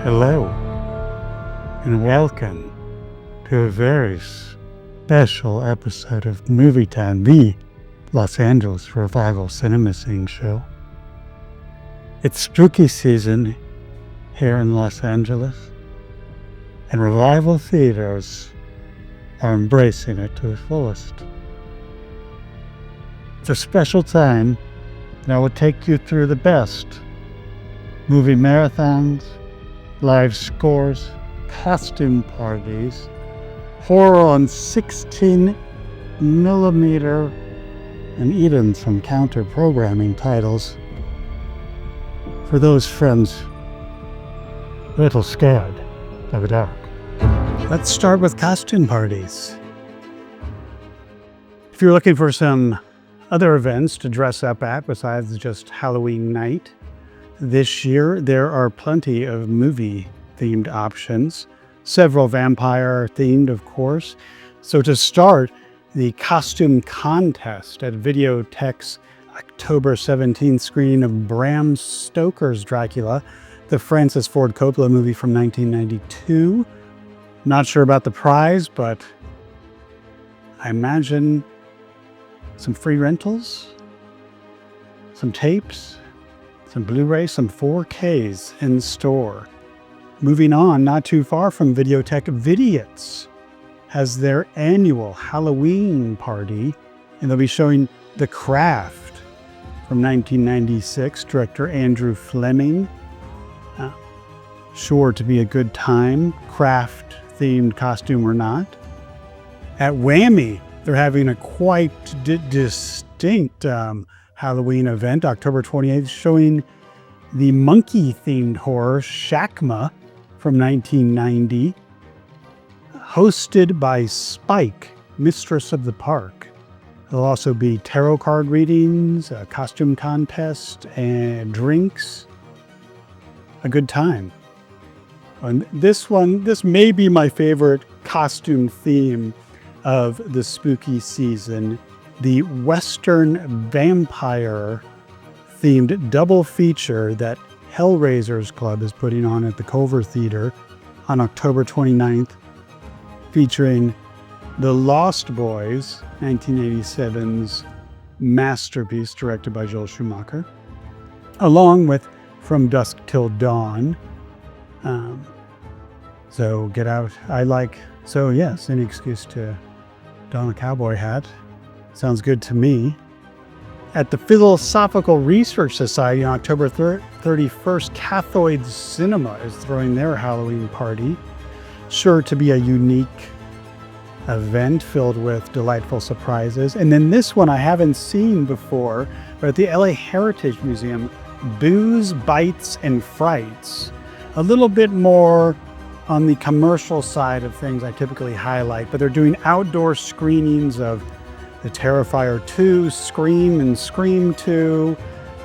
Hello, and welcome to a very special episode of MovieTown, the Los Angeles Revival Cinema Scene Show. It's spooky season here in Los Angeles, and Revival theaters are embracing it to the fullest. It's a special time, and I will take you through the best movie marathons, live scores, costume parties, horror on 16mm, and even some counter-programming titles for those friends a little scared of the dark. Let's start with costume parties. If you're looking for some other events to dress up at besides just Halloween night, this year there are plenty of movie-themed options, several vampire-themed, of course. So to start, the costume contest at Videotheque's October 17th screening of BRAM's STOKER'S Dracula, the Francis Ford Coppola movie from 1992. Not sure about the prize, but I imagine some free rentals, some tapes, some Blu-ray, some 4Ks in store. Moving on, not too far from Videotheque, Videotheque has their annual Halloween party, and they'll be showing The Craft from 1996, director Andrew Fleming. Sure to be a good time, craft-themed costume or not. At Whammy, they're having a quite distinct Halloween event, October 28th, showing the monkey-themed horror Shakma from 1990, hosted by Spike, Mistress of the Park. There'll also be tarot card readings, a costume contest, and drinks. A good time. And this may be my favorite costume theme of the spooky season. The Western vampire themed double feature that Hellraisers Club is putting on at the Culver Theater on October 29th, featuring The Lost Boys, 1987's masterpiece directed by Joel Schumacher, along with From Dusk Till Dawn. So get out. Yes, any excuse to don a cowboy hat. Sounds good to me. At the Philosophical Research Society on October 31st, Cathoid Cinema is throwing their Halloween party. Sure to be a unique event filled with delightful surprises. And then this one I haven't seen before, but at the LA Heritage Museum, Booze, Bites, and Frights. A little bit more on the commercial side of things I typically highlight, but they're doing outdoor screenings of The Terrifier 2, Scream and Scream 2,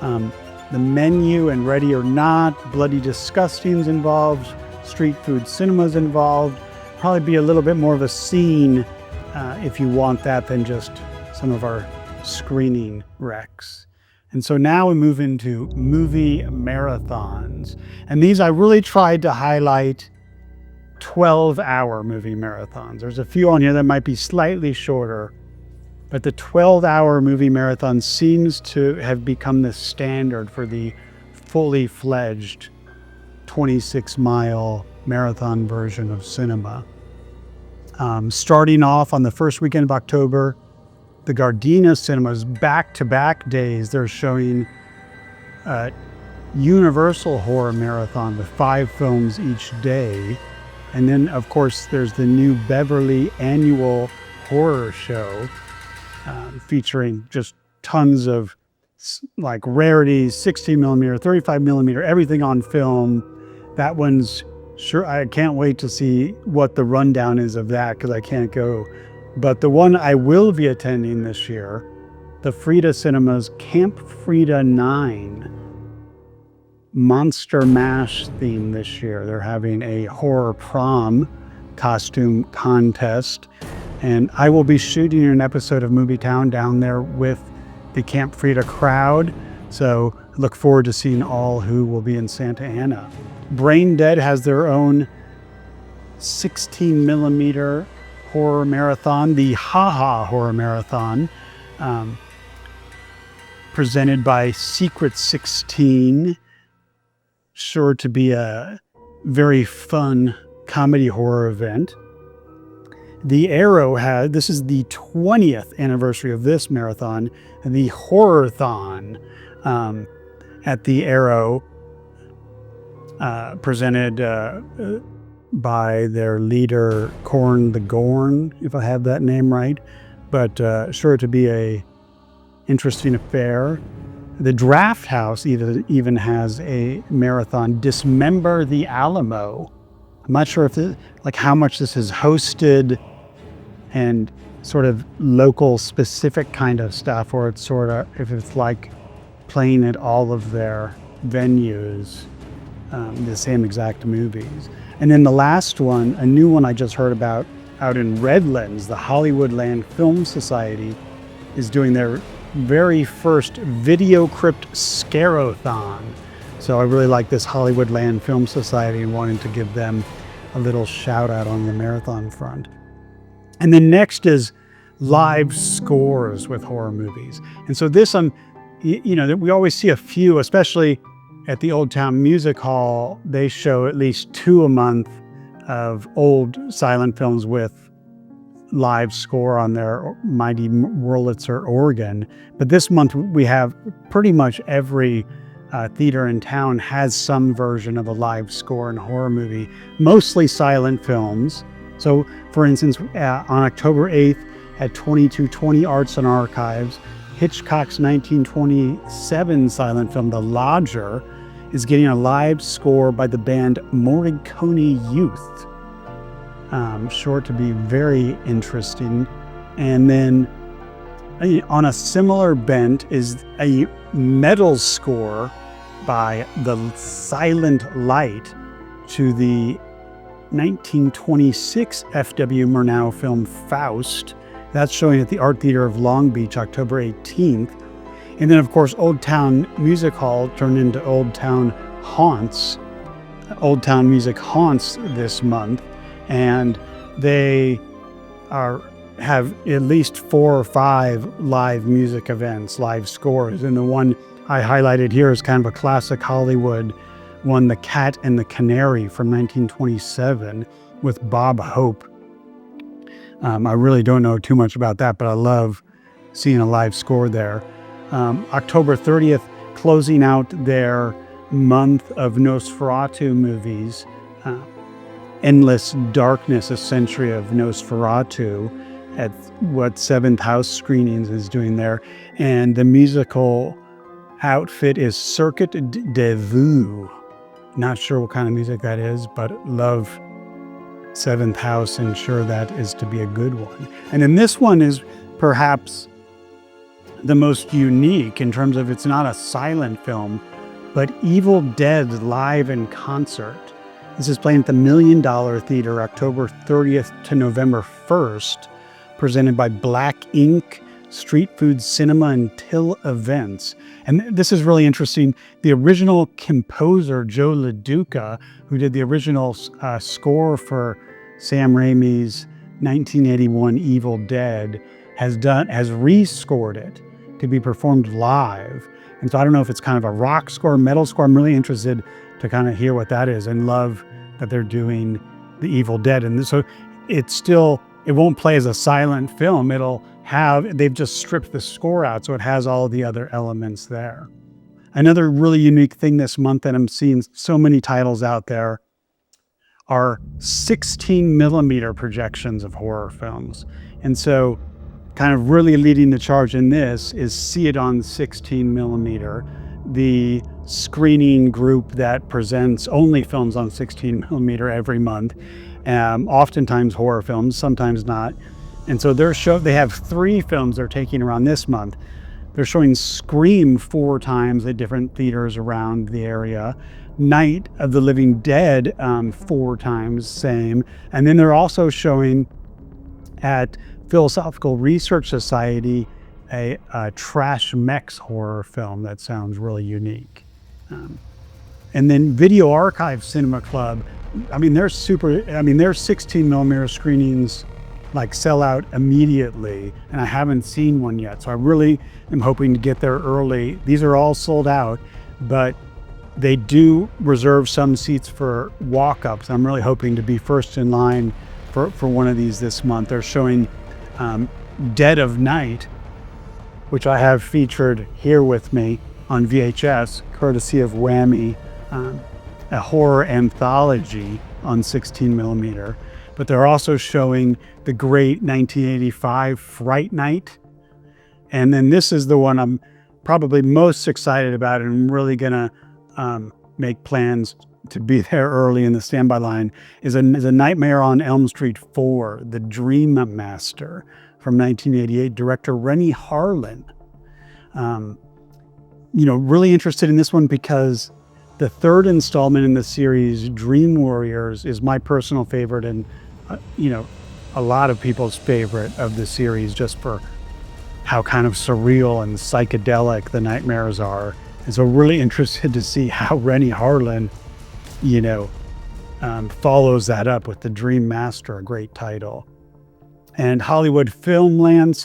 The Menu and Ready or Not, Bloody Disgusting's involved, Street Food Cinema's involved. Probably be a little bit more of a scene if you want that than just some of our screening recs. And so now we move into movie marathons. And these I really tried to highlight 12-hour movie marathons. There's a few on here that might be slightly shorter, but the 12-hour movie marathon seems to have become the standard for the fully fledged 26-mile marathon version of cinema. Starting off on the first weekend of October, the Gardena Cinemas back-to-back days, they're showing a Universal Horror Marathon with 5 films each day. And then, of course, there's the new Beverly Annual Horror Show featuring just tons of like rarities, 16mm, 35mm, everything on film. That one's sure, I can't wait to see what the rundown is of that because I can't go. But the one I will be attending this year, the Frida Cinemas Camp Frida 9 Monster Mash theme this year. They're having a horror prom costume contest, and I will be shooting an episode of MovieTown down there with the Camp Frida crowd. So look forward to seeing all who will be in Santa Ana. Brain Dead has their own 16 millimeter horror marathon, the Haha Horror Marathon, presented by Secret 16. Sure to be a very fun comedy horror event. The Arrow this is the 20th anniversary of this marathon, the Horrorthon at the Arrow, presented by their leader, Corn the Gorn, if I have that name right, but sure to be a interesting affair. The Draft House even has a marathon, Dismember the Alamo. I'm not sure if how much this is hosted and sort of local specific kind of stuff, or it's sort of if it's like playing at all of their venues, the same exact movies. And then the last one, a new one I just heard about out in Redlands, the Hollywoodland Film Society is doing their very first Video Crypt Scareothon. So I really like this Hollywoodland Film Society and wanted to give them a little shout out on the marathon front. And then next is live scores with horror movies. And so this, we always see a few, especially at the Old Town Music Hall. They show at least 2 a month of old silent films with live score on their mighty Wurlitzer organ. But this month we have pretty much every theater in town has some version of a live score in a horror movie, mostly silent films. So for instance, on October 8th at 2220 Arts and Archives, Hitchcock's 1927 silent film, The Lodger, is getting a live score by the band Morricone Youth. Sure to be very interesting. And then on a similar bent is a metal score by the Silent Light to the 1926 F.W. Murnau film Faust. That's showing at the Art Theater of Long Beach, October 18th. And then, of course, Old Town Music Hall turned into Old Town Haunts. Old Town Music Haunts this month. And they have at least 4 or 5 live music events, live scores. And the one I highlighted here is kind of a classic Hollywood one, The Cat and the Canary from 1927 with Bob Hope. I really don't know too much about that, but I love seeing a live score there. October 30th, closing out their month of Nosferatu movies, Endless Darkness, A Century of Nosferatu, at what Seventh House Screenings is doing there. And the musical outfit is Circuit de Vue. Not sure what kind of music that is, but love Seventh House and sure that is to be a good one. And then this one is perhaps the most unique in terms of it's not a silent film, but Evil Dead live in concert. This is playing at the $1 Million Theater October 30th to November 1st, presented by Black Ink, Street Food Cinema, and Till Events. And this is really interesting. The original composer, Joe LaDuca, who did the original score for Sam Raimi's 1981 Evil Dead, has rescored it to be performed live. And so I don't know if it's kind of a rock score, metal score. I'm really interested to kind of hear what that is, and love that they're doing the Evil Dead. And so it won't play as a silent film. They've just stripped the score out, so it has all the other elements there. Another really unique thing this month that I'm seeing so many titles out there are 16 millimeter projections of horror films. And so kind of really leading the charge in this is See It on 16 millimeter, the screening group that presents only films on 16 millimeter every month, oftentimes horror films, sometimes not. And so they have 3 films they're taking around this month. They're showing Scream 4 times at different theaters around the area. Night of the Living Dead 4 times, same. And then they're also showing at Philosophical Research Society a trash mechs horror film that sounds really unique. And then Video Archive Cinema Club, I mean, their 16 millimeter screenings like sell out immediately, and I haven't seen one yet. So I really am hoping to get there early. These are all sold out, but they do reserve some seats for walk-ups. I'm really hoping to be first in line for one of these this month. They're showing Dead of Night, which I have featured here with me on VHS, courtesy of Whammy, a horror anthology on 16 millimeter. But they're also showing the great 1985 Fright Night. And then this is the one I'm probably most excited about, and I'm really gonna make plans to be there early in the standby line, is a Nightmare on Elm Street 4, The Dream Master from 1988, director Renny Harlin. Really interested in this one because the third installment in the series, Dream Warriors, is my personal favorite, and a lot of people's favorite of the series, just for how kind of surreal and psychedelic the nightmares are. And so really interested to see how Renny Harlin, follows that up with The Dream Master, a great title. And Hollywood Land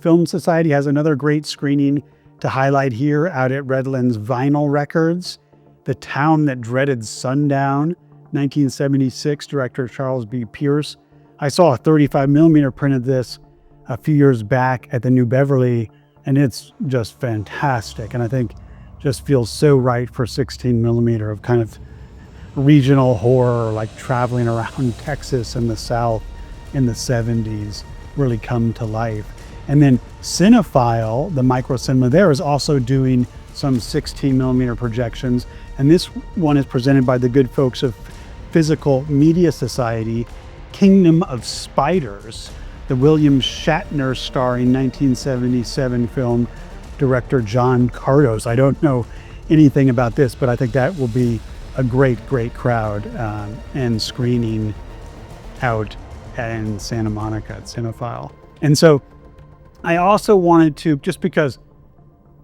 Film Society has another great screening to highlight here out at Redlands Vinyl Records. The Town That Dreaded Sundown, 1976, director Charles B. Pierce. I saw a 35 millimeter print of this a few years back at the New Beverly, and it's just fantastic. And I think just feels so right for 16 millimeter of kind of regional horror, like traveling around Texas and the South in the 70s, really come to life. And then Cinephile, the micro cinema there, is also doing some 16 millimeter projections. And this one is presented by the good folks of Physical Media Society, Kingdom of Spiders, the William Shatner starring 1977 film, director John Cardos. I don't know anything about this, but I think that will be a great crowd and screening out in Santa Monica at Cinephile. And so I also wanted to, just because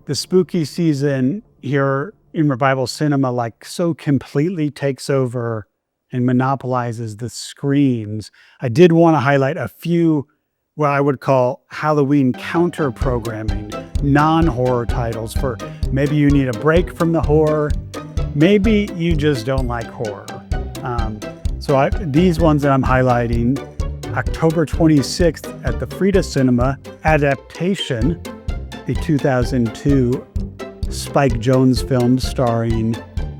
the spooky season here in Revival Cinema like so completely takes over and monopolizes the screens, I did want to highlight a few what I would call Halloween counter-programming, non-horror titles for maybe you need a break from the horror, maybe you just don't like horror. These ones that I'm highlighting: October 26th at the Frida Cinema, Adaptation, the 2002 Spike Jonze film starring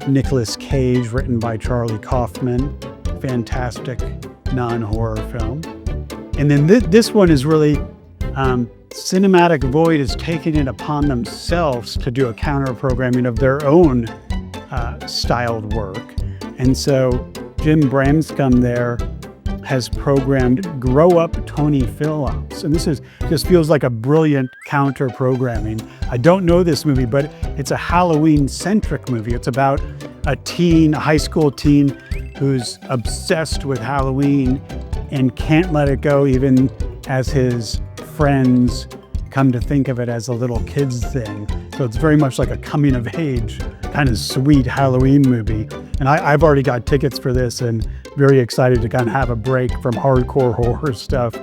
Nicolas Cage, written by Charlie Kaufman. Fantastic non-horror film. And then this one is really, Cinematic Void is taking it upon themselves to do a counter-programming of their own styled work. And so Jim Bramscombe there has programmed Grow Up Tony Phillips. And this just feels like a brilliant counter-programming. I don't know this movie, but it's a Halloween-centric movie. It's about a high school teen who's obsessed with Halloween and can't let it go, even as his friends come to think of it as a little kid's thing. So it's very much like a coming of age, kind of sweet Halloween movie. And I've already got tickets for this and very excited to kind of have a break from hardcore horror stuff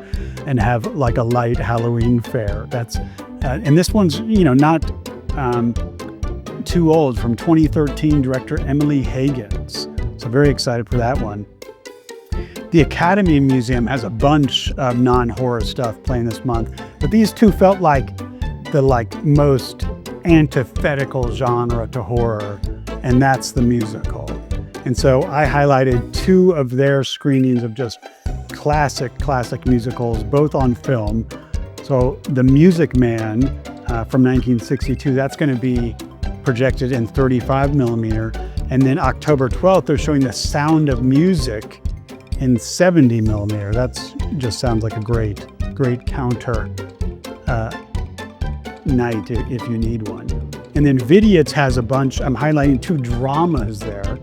and have like a light Halloween fare. And this one's, not too old, from 2013, director Emily Higgins. So very excited for that one. The Academy Museum has a bunch of non-horror stuff playing this month, but these two felt like the most antithetical genre to horror, and that's the musical. And so I highlighted two of their screenings of just classic musicals, both on film. So The Music Man from 1962, that's going to be projected in 35 millimeter. And then October 12th, they're showing The Sound of Music in 70 millimeter. That's just sounds like a great counter night if you need one. And then Videotheque has a bunch. I'm highlighting two dramas there.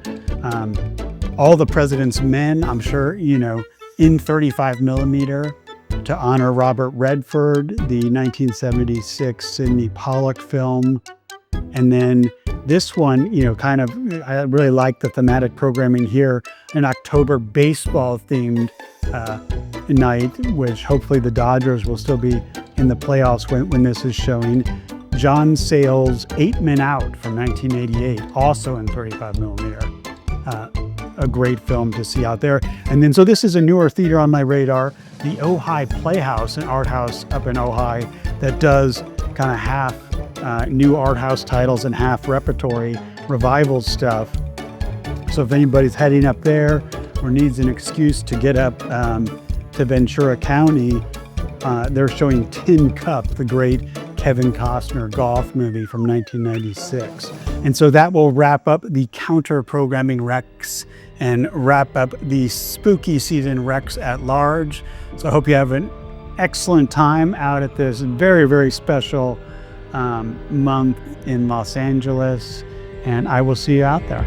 All the President's Men, I'm sure, in 35 millimeter. to honor Robert Redford, the 1976 Sidney Pollack film. And then this one, I really like the thematic programming here, an October baseball themed night, which hopefully the Dodgers will still be in the playoffs when this is showing. John Sayles' 8 Men Out from 1988, also in 35 millimeter. A great film to see out there. And then, so this is a newer theater on my radar, the Ojai Playhouse, an art house up in Ojai that does kind of half new art house titles and half repertory revival stuff. So if anybody's heading up there or needs an excuse to get up to Ventura County, they're showing Tin Cup, the great Kevin Costner golf movie from 1996. And so that will wrap up the counter-programming recs and wrap up the spooky season recs at large. So I hope you have an excellent time out at this very, very special month in Los Angeles, and I will see you out there.